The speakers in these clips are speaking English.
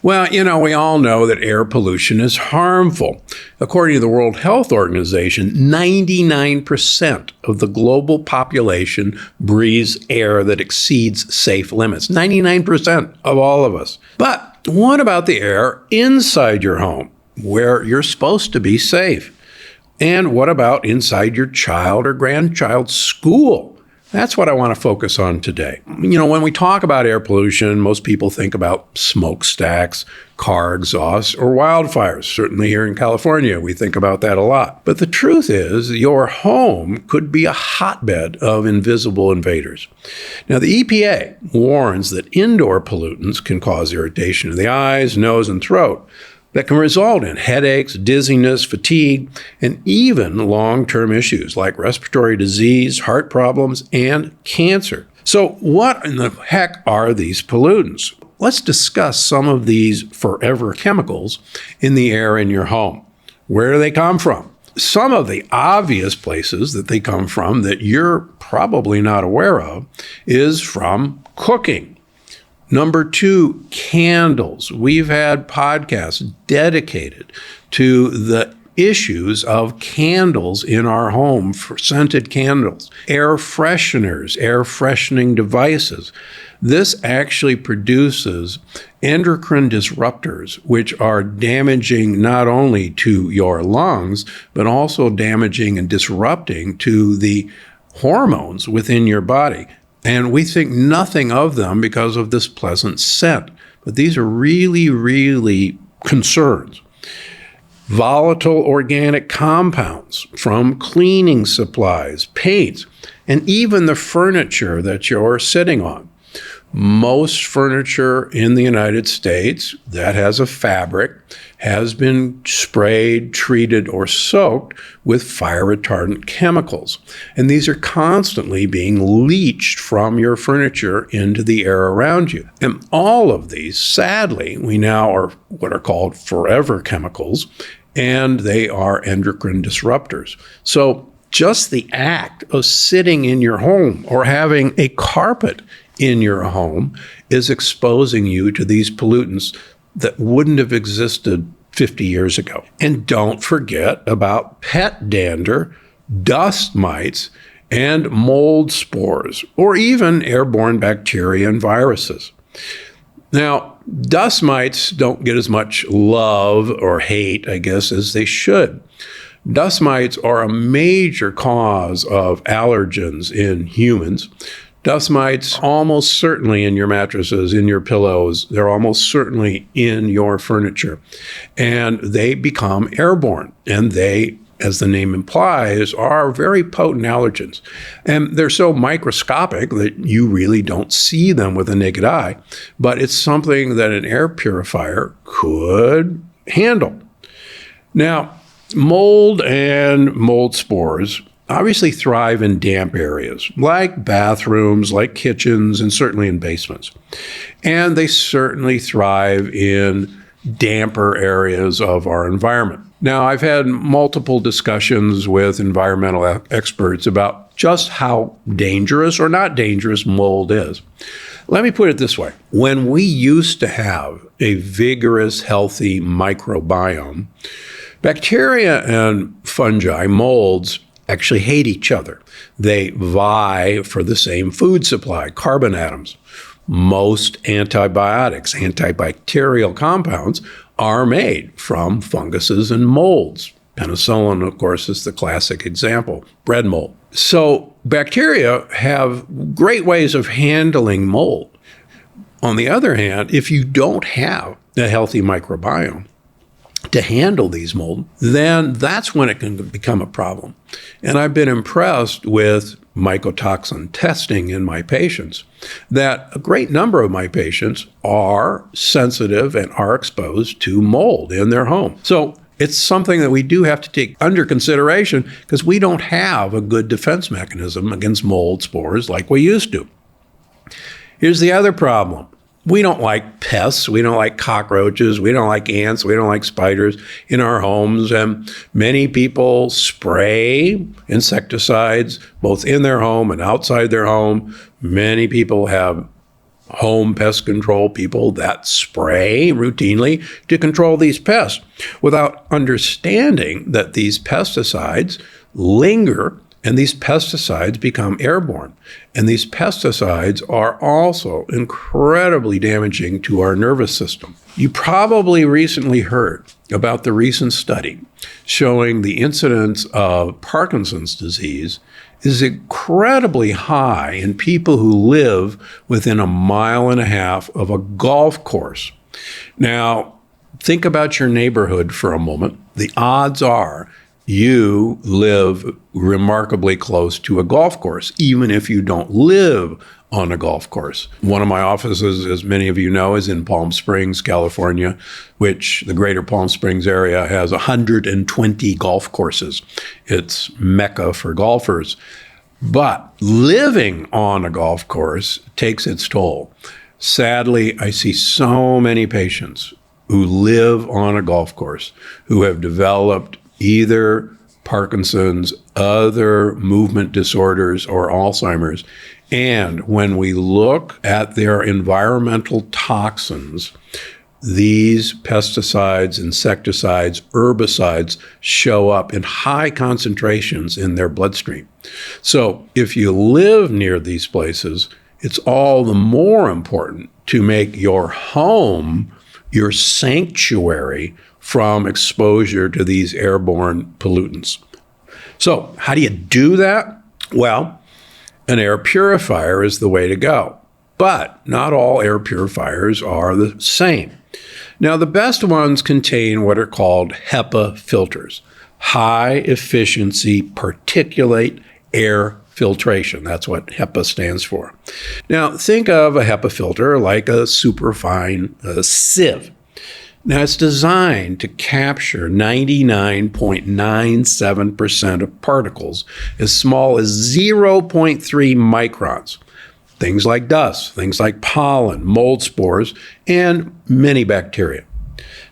Well, we all know that air pollution is harmful. According to the World Health Organization, 99% of the global population breathes air that exceeds safe limits. 99% of all of us. But what about the air inside your home, where you're supposed to be safe? And what about inside your child or grandchild's school? That's what I want to focus on today. When we talk about air pollution, most people think about smokestacks, car exhausts, or wildfires. Certainly here in California, we think about that a lot. But the truth is, your home could be a hotbed of invisible invaders. Now, the EPA warns that indoor pollutants can cause irritation of the eyes, nose, and throat that can result in headaches, dizziness, fatigue, and even long-term issues like respiratory disease, heart problems, and cancer. So what in the heck are these pollutants? Let's discuss some of these forever chemicals in the air in your home. Where do they come from? Some of the obvious places that they come from that you're probably not aware of is from cooking. Number 2, candles. We've had podcasts dedicated to the issues of candles in our home, for scented candles, air fresheners, air freshening devices. This actually produces endocrine disruptors, which are damaging not only to your lungs, but also damaging and disrupting to the hormones within your body. And we think nothing of them because of this pleasant scent. But these are really, really concerns. Volatile organic compounds from cleaning supplies, paints, and even the furniture that you're sitting on. Most furniture in the United States that has a fabric has been sprayed, treated, or soaked with fire retardant chemicals. And these are constantly being leached from your furniture into the air around you. And all of these, sadly, we now are what are called forever chemicals, and they are endocrine disruptors. So just the act of sitting in your home or having a carpet in your home is exposing you to these pollutants that wouldn't have existed 50 years ago. And don't forget about pet dander, dust mites, and mold spores, or even airborne bacteria and viruses. Now, dust mites don't get as much love or hate, I guess, as they should. Dust mites are a major cause of allergens in humans. Dust mites almost certainly in your mattresses, in your pillows. They're almost certainly in your furniture. And they become airborne. And they, as the name implies, are very potent allergens. And they're so microscopic that you really don't see them with the naked eye. But it's something that an air purifier could handle. Now, mold and mold spores obviously thrive in damp areas, like bathrooms, like kitchens, and certainly in basements. And they certainly thrive in damper areas of our environment. Now, I've had multiple discussions with environmental experts about just how dangerous or not dangerous mold is. Let me put it this way. When we used to have a vigorous, healthy microbiome, bacteria and fungi, molds, actually hate each other. They vie for the same food supply, carbon atoms. Most antibiotics, antibacterial compounds, are made from funguses and molds. Penicillin, of course, is the classic example, bread mold. So bacteria have great ways of handling mold. On the other hand, if you don't have a healthy microbiome to handle these mold, then that's when it can become a problem. And I've been impressed with mycotoxin testing in my patients that a great number of my patients are sensitive and are exposed to mold in their home. So it's something that we do have to take under consideration because we don't have a good defense mechanism against mold spores like we used to. Here's the other problem. We don't like pests. We don't like cockroaches. We don't like ants. We don't like spiders in our homes. And many people spray insecticides both in their home and outside their home. Many people have home pest control people that spray routinely to control these pests without understanding that these pesticides linger and these pesticides become airborne. And these pesticides are also incredibly damaging to our nervous system. You probably recently heard about the recent study showing the incidence of Parkinson's disease is incredibly high in people who live within 1.5 miles of a golf course. Now, think about your neighborhood for a moment. The odds are you live remarkably close to a golf course, even if you don't live on a golf course. One of my offices, as many of you know, is in Palm Springs, California, which the greater Palm Springs area has 120 golf courses. It's Mecca for golfers. But living on a golf course takes its toll. Sadly, I see so many patients who live on a golf course who have developed either Parkinson's, other movement disorders, or Alzheimer's. And when we look at their environmental toxins, these pesticides, insecticides, herbicides show up in high concentrations in their bloodstream. So if you live near these places, it's all the more important to make your home your sanctuary from exposure to these airborne pollutants. So how do you do that? Well, an air purifier is the way to go. But not all air purifiers are the same. Now, the best ones contain what are called HEPA filters, high efficiency particulate air filtration. That's what HEPA stands for. Now, think of a HEPA filter like a superfine sieve. Now, it's designed to capture 99.97% of particles as small as 0.3 microns. Things like dust, things like pollen, mold spores, and many bacteria.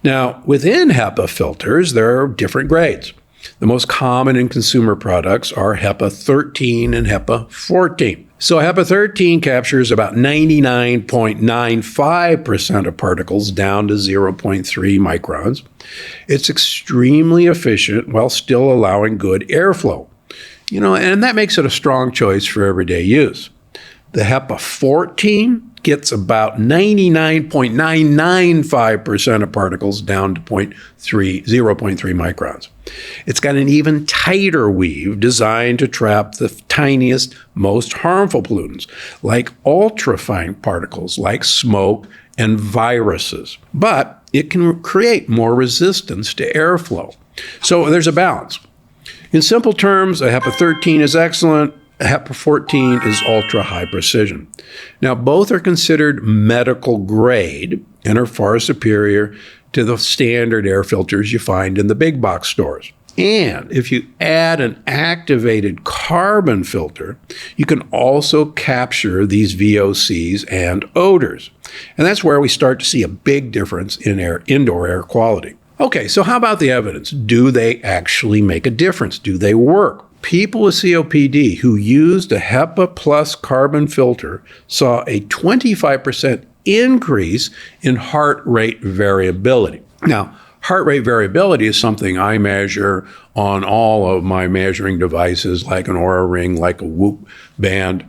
Now, within HEPA filters, there are different grades. The most common in consumer products are HEPA 13 and HEPA 14. So HEPA 13 captures about 99.95% of particles down to 0.3 microns. It's extremely efficient while still allowing good airflow. And that makes it a strong choice for everyday use. The HEPA 14 gets about 99.995% of particles down to 0.3 microns. It's got an even tighter weave designed to trap the tiniest, most harmful pollutants, like ultrafine particles like smoke and viruses. But it can create more resistance to airflow. So there's a balance. In simple terms, a HEPA 13 is excellent. HEPA 14 is ultra high precision. Now, both are considered medical grade and are far superior to the standard air filters you find in the big box stores. And if you add an activated carbon filter, you can also capture these VOCs and odors. And that's where we start to see a big difference in indoor air quality. Okay, so how about the evidence? Do they actually make a difference? Do they work? People with COPD who used a HEPA plus carbon filter saw a 25% increase in heart rate variability. Now, heart rate variability is something I measure on all of my measuring devices, like an Oura Ring, like a Whoop band.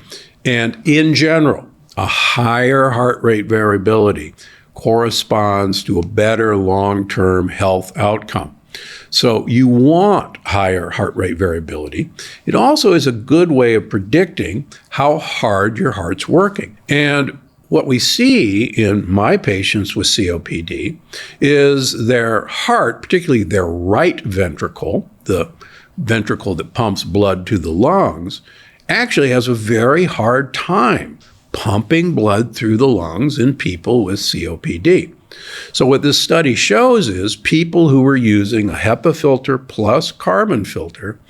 And in general, a higher heart rate variability corresponds to a better long-term health outcome. So you want higher heart rate variability. It also is a good way of predicting how hard your heart's working. And what we see in my patients with COPD is their heart, particularly their right ventricle, the ventricle that pumps blood to the lungs, actually has a very hard time pumping blood through the lungs in people with COPD. So what this study shows is people who were using a HEPA filter plus carbon filter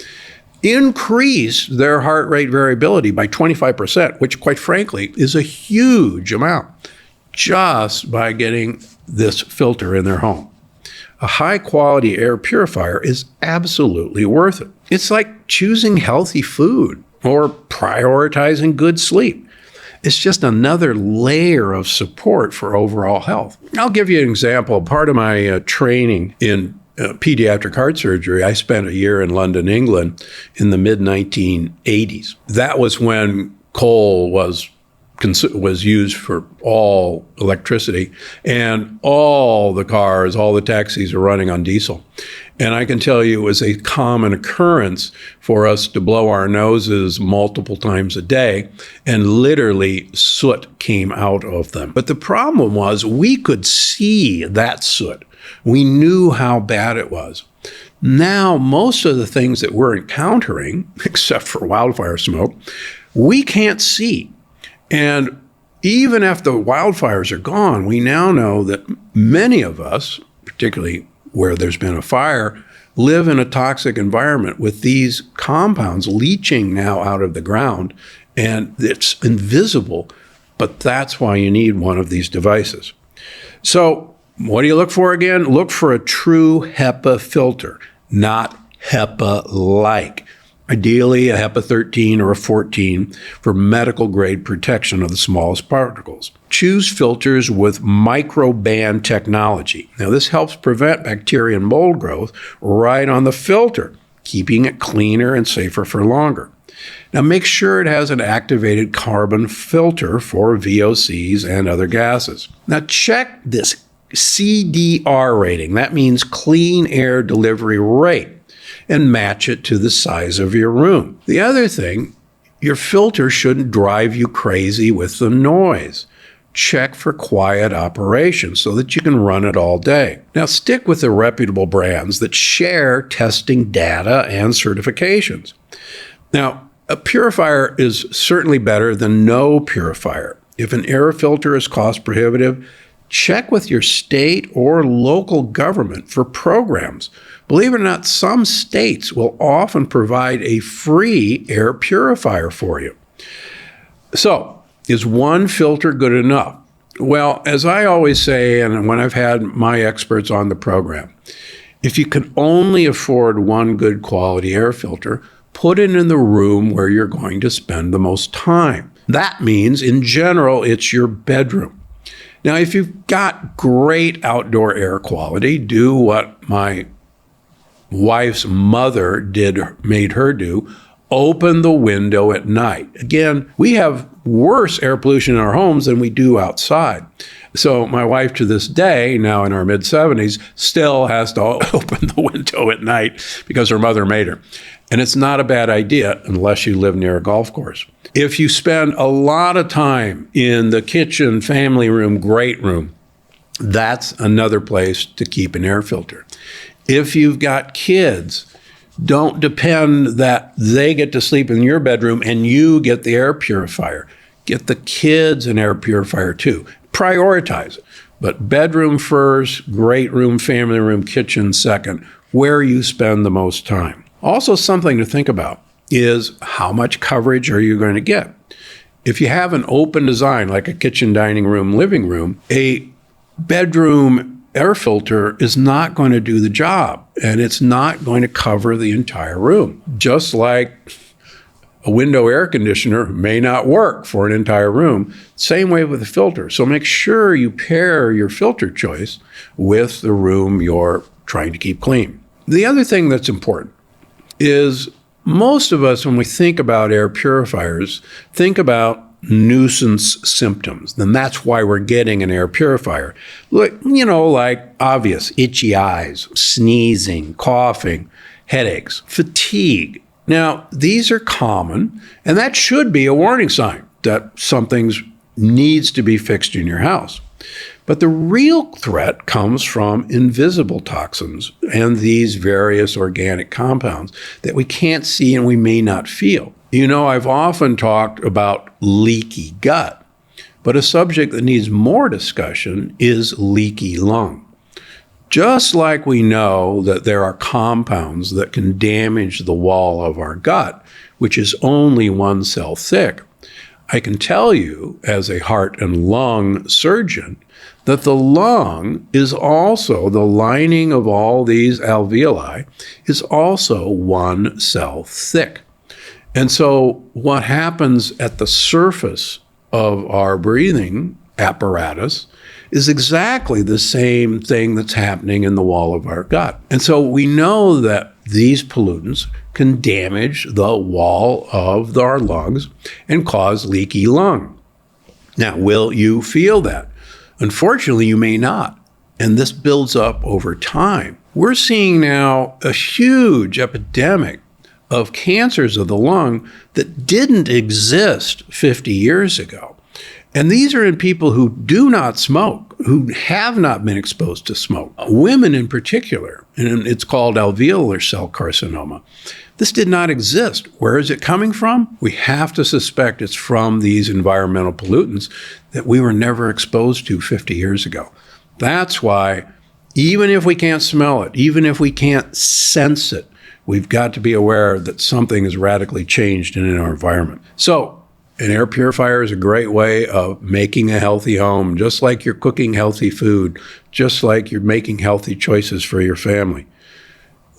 increased their heart rate variability by 25%, which quite frankly is a huge amount, just by getting this filter in their home. A high-quality air purifier is absolutely worth it. It's like choosing healthy food or prioritizing good sleep. It's just another layer of support for overall health. I'll give you an example. Part of my training in pediatric heart surgery, I spent a year in London, England in the mid-1980s. That was when coal was used for all electricity, and all the cars, all the taxis are running on diesel. And I can tell you it was a common occurrence for us to blow our noses multiple times a day, and literally soot came out of them. But the problem was we could see that soot. We knew how bad it was. Now, most of the things that we're encountering, except for wildfire smoke, we can't see. And even after wildfires are gone, we now know that many of us, particularly where there's been a fire, live in a toxic environment with these compounds leaching now out of the ground, and it's invisible, but that's why you need one of these devices. So what do you look for again? Look for a true HEPA filter, not HEPA-like. Ideally, a HEPA 13 or a 14 for medical grade protection of the smallest particles. Choose filters with microband technology. Now, this helps prevent bacteria and mold growth right on the filter, keeping it cleaner and safer for longer. Now, make sure it has an activated carbon filter for VOCs and other gases. Now, check this CDR rating. That means clean air delivery rate, and match it to the size of your room. The other thing, your filter shouldn't drive you crazy with the noise. Check for quiet operation so that you can run it all day. Now, stick with the reputable brands that share testing data and certifications. Now, a purifier is certainly better than no purifier. If an air filter is cost prohibitive, check with your state or local government for programs. Believe it or not, some states will often provide a free air purifier for you. So, is one filter good enough? Well, as I always say, and when I've had my experts on the program, if you can only afford one good quality air filter, put it in the room where you're going to spend the most time. That means, in general, it's your bedroom. Now, if you've got great outdoor air quality, do what my wife's mother made her do. Open the window at night. Again, we have worse air pollution in our homes than we do outside. So my wife to this day, now in our mid-70s, still has to open the window at night because her mother made her. And it's not a bad idea unless you live near a golf course. If you spend a lot of time in the kitchen, family room, great room, that's another place to keep an air filter. If you've got kids, don't depend that they get to sleep in your bedroom and you get the air purifier. Get the kids an air purifier too. Prioritize it. But bedroom first, great room, family room, kitchen second, where you spend the most time. Also, something to think about is how much coverage are you going to get? If you have an open design like a kitchen, dining room, living room, a bedroom air filter is not going to do the job, and it's not going to cover the entire room. Just like a window air conditioner may not work for an entire room, same way with a filter. So make sure you pair your filter choice with the room you're trying to keep clean. The other thing that's important is most of us, when we think about air purifiers, think about nuisance symptoms. Then that's why we're getting an air purifier. Look, like obvious itchy eyes, sneezing, coughing, headaches, fatigue. Now, these are common, and that should be a warning sign that something needs to be fixed in your house. But the real threat comes from invisible toxins and these various organic compounds that we can't see and we may not feel. I've often talked about leaky gut, but a subject that needs more discussion is leaky lung. Just like we know that there are compounds that can damage the wall of our gut, which is only one cell thick, I can tell you as a heart and lung surgeon that the lung is also, the lining of all these alveoli is also one cell thick. And so what happens at the surface of our breathing apparatus is exactly the same thing that's happening in the wall of our gut. And so we know that these pollutants can damage the wall of our lungs and cause leaky lung. Now, will you feel that? Unfortunately, you may not. And this builds up over time. We're seeing now a huge epidemic of cancers of the lung that didn't exist 50 years ago. And these are in people who do not smoke, who have not been exposed to smoke, women in particular, and it's called alveolar cell carcinoma. This did not exist. Where is it coming from? We have to suspect it's from these environmental pollutants that we were never exposed to 50 years ago. That's why, even if we can't smell it, even if we can't sense it, we've got to be aware that something has radically changed in our environment. So, an air purifier is a great way of making a healthy home, just like you're cooking healthy food, just like you're making healthy choices for your family.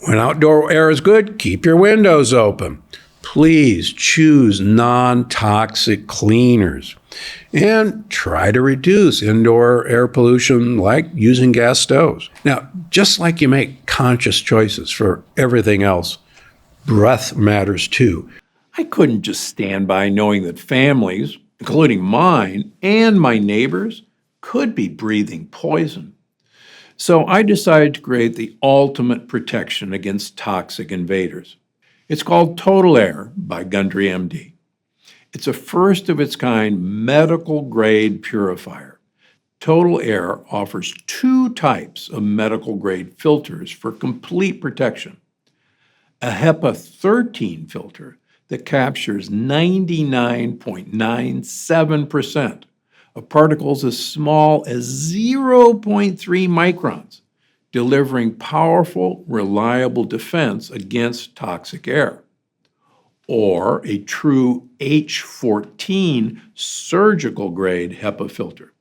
When outdoor air is good, keep your windows open. Please choose non-toxic cleaners and try to reduce indoor air pollution like using gas stoves. Now, just like you make conscious choices for everything else, breath matters too. I couldn't just stand by knowing that families, including mine and my neighbors, could be breathing poison. So I decided to create the ultimate protection against toxic invaders. It's called Total Air by Gundry, MD. It's a first-of-its-kind medical-grade purifier. Total Air offers 2 types of medical-grade filters for complete protection. A HEPA 13 filter that captures 99.97% of particles as small as 0.3 microns, delivering powerful, reliable defense against toxic air. Or a true H14 surgical-grade HEPA filter.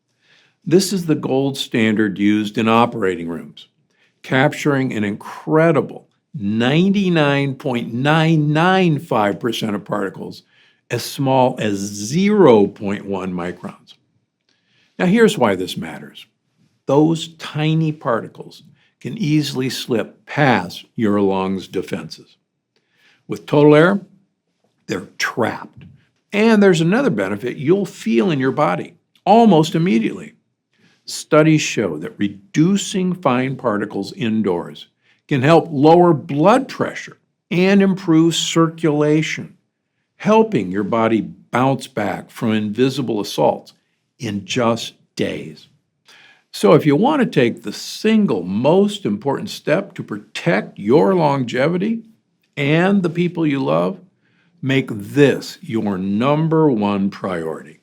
This is the gold standard used in operating rooms, capturing an incredible 99.995% of particles as small as 0.1 microns. Now here's why this matters. Those tiny particles can easily slip past your lungs' defenses. With Total Air, they're trapped. And there's another benefit you'll feel in your body almost immediately. Studies show that reducing fine particles indoors can help lower blood pressure and improve circulation, helping your body bounce back from invisible assaults in just days. So if you want to take the single most important step to protect your longevity and the people you love, make this your #1 priority.